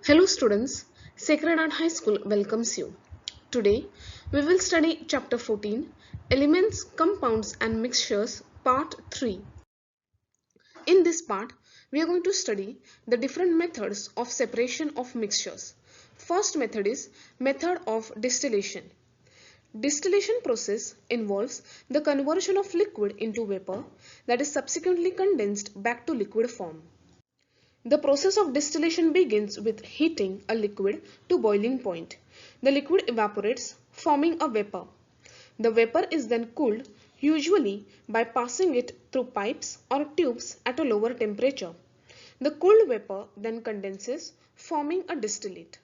Hello students, Sacred Heart High School welcomes you. Today we will study chapter 14 Elements, Compounds and Mixtures part 3. In this part we are going to study the different methods of separation of mixtures. First method is method of distillation. Distillation process involves the conversion of liquid into vapor that is subsequently condensed back to liquid form. The process of distillation begins with heating a liquid to boiling point. The liquid evaporates, forming a vapor. The vapor is then cooled, usually by passing it through pipes or tubes at a lower temperature. The cooled vapor then condenses, forming a distillate.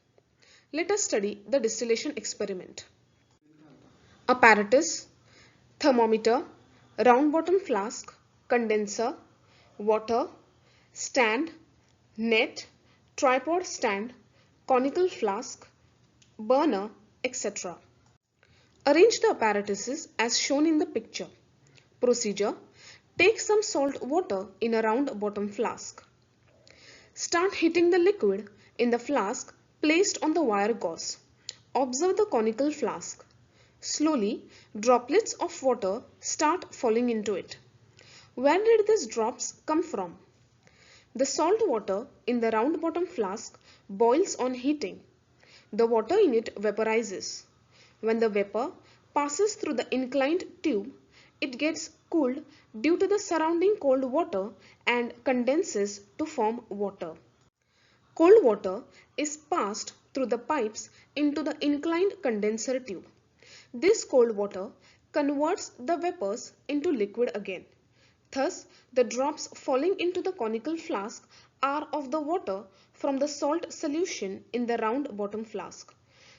Let us study the distillation experiment. Apparatus, thermometer, round bottom flask, condenser, water, stand, net, tripod stand, conical flask, burner, etc. Arrange the apparatuses as shown in the picture. Procedure: take some salt water in a round bottom flask. Start heating the liquid in the flask placed on the wire gauze. Observe the conical flask. Slowly, droplets of water start falling into it. Where did these drops come from? The salt water in the round bottom flask boils on heating. The water in it vaporizes. When the vapor passes through the inclined tube, it gets cooled due to the surrounding cold water and condenses to form water. Cold water is passed through the pipes into the inclined condenser tube. This cold water converts the vapors into liquid again. Thus, the drops falling into the conical flask are of the water from the salt solution in the round bottom flask.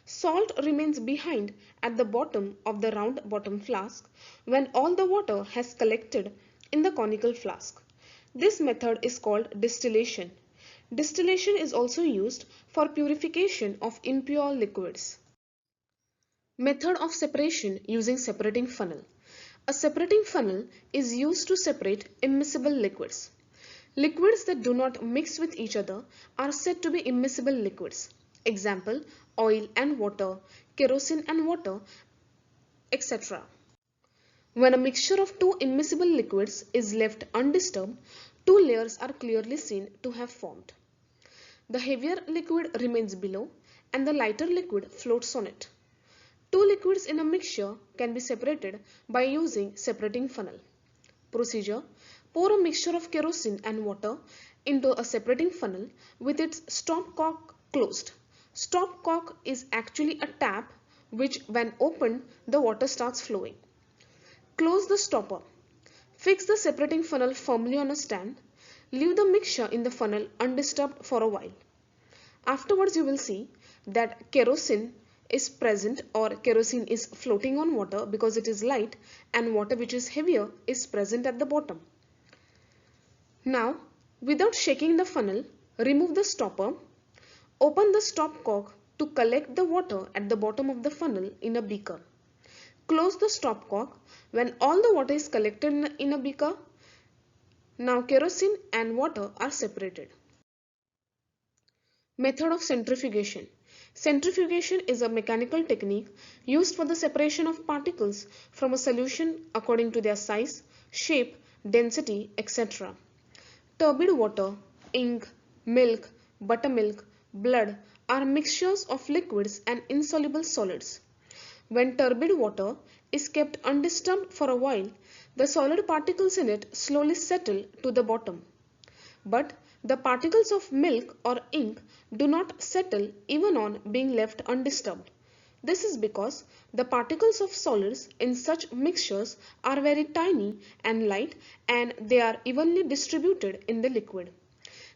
Salt remains behind at the bottom of the round bottom flask when all the water has collected in the conical flask. This method is called distillation. Distillation is also used for purification of impure liquids. Method of separation using separating funnel. A separating funnel is used to separate immiscible liquids. Liquids that do not mix with each other are said to be immiscible liquids. Example: oil and water, kerosene and water, etc. When a mixture of two immiscible liquids is left undisturbed, two layers are clearly seen to have formed. The heavier liquid remains below and the lighter liquid floats on it. Two liquids in a mixture can be separated by using separating funnel. Procedure: pour a mixture of kerosene and water into a separating funnel with its stopcock closed. Stopcock is actually a tap which, when opened, the water starts flowing. Close the stopper. Fix the separating funnel firmly on a stand. Leave the mixture in the funnel undisturbed for a while. Afterwards, you will see that kerosene is present, or kerosene is floating on water because it is light, and water which is heavier is present at the bottom. Now, without shaking the funnel, remove the stopper. Open the stopcock to collect the water at the bottom of the funnel in a beaker. Close the stopcock when all the water is collected in a beaker. Now kerosene and water are separated. Method of centrifugation. Centrifugation is a mechanical technique used for the separation of particles from a solution according to their size, shape, density, etc. Turbid water, ink, milk, buttermilk, blood are mixtures of liquids and insoluble solids. When turbid water is kept undisturbed for a while, the solid particles in it slowly settle to the bottom. But the particles of milk or ink do not settle even on being left undisturbed. This is because the particles of solids in such mixtures are very tiny and light, and they are evenly distributed in the liquid.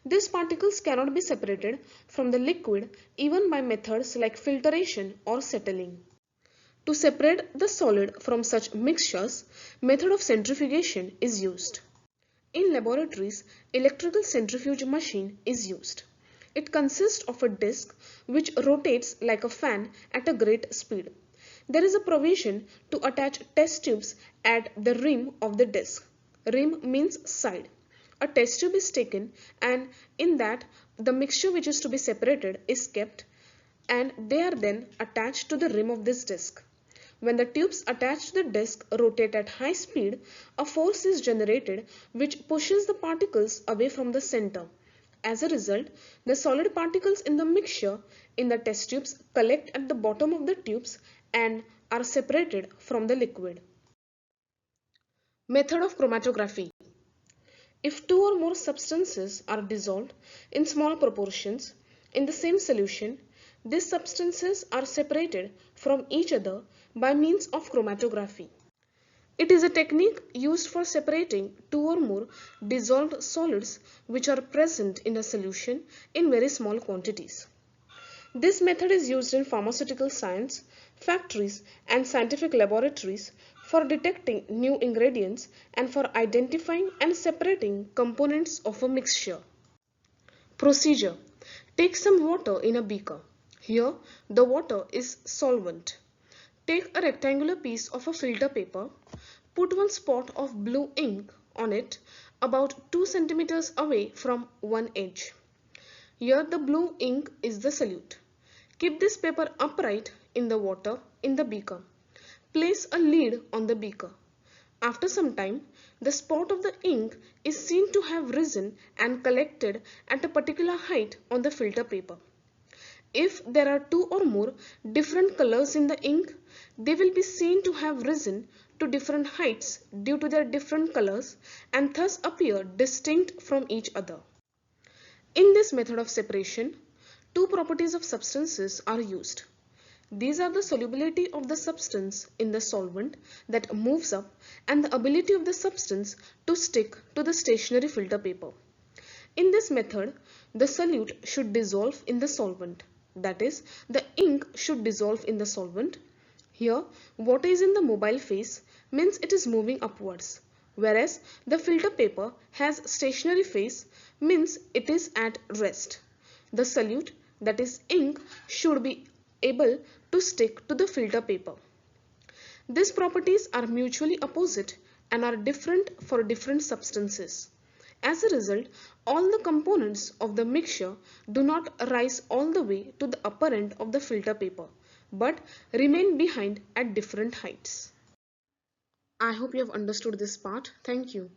These particles cannot be separated from the liquid even by methods like filtration or settling. To separate the solid from such mixtures, method of centrifugation is used. In laboratories, electrical centrifuge machine is used. It consists of a disc which rotates like a fan at a great speed. There is a provision to attach test tubes at the rim of the disc. Rim means side. A test tube is taken and in that the mixture which is to be separated is kept and they are then attached to the rim of this disc. When the tubes attached to the disc rotate at high speed, a force is generated which pushes the particles away from the center. As a result, the solid particles in the mixture in the test tubes collect at the bottom of the tubes and are separated from the liquid. Method of chromatography. If two or more substances are dissolved in small proportions in the same solution, these substances are separated from each other by means of chromatography. It is a technique used for separating two or more dissolved solids which are present in a solution in very small quantities. This method is used in pharmaceutical science, factories and scientific laboratories for detecting new ingredients and for identifying and separating components of a mixture. Procedure. Take some water in a beaker. Here the water is solvent. Take a rectangular piece of a filter paper. Put one spot of blue ink on it about 2 centimeters away from one edge. Here the blue ink is the solute. Keep this paper upright in the water in the beaker. Place a lid on the beaker. After some time, the spot of the ink is seen to have risen and collected at a particular height on the filter paper. If there are two or more different colors in the ink, they will be seen to have risen to different heights due to their different colors and thus appear distinct from each other. In this method of separation, two properties of substances are used. These are the solubility of the substance in the solvent that moves up and the ability of the substance to stick to the stationary filter paper. In this method, the solute should dissolve in the solvent. That is, the ink should dissolve in the solvent. Here, water is in the mobile phase, means it is moving upwards, whereas the filter paper has stationary phase, means it is at rest. The solute, that is ink, should be able to stick to the filter paper. These properties are mutually opposite and are different for different substances. As a result, all the components of the mixture do not rise all the way to the upper end of the filter paper, but remain behind at different heights. I hope you have understood this part. Thank you.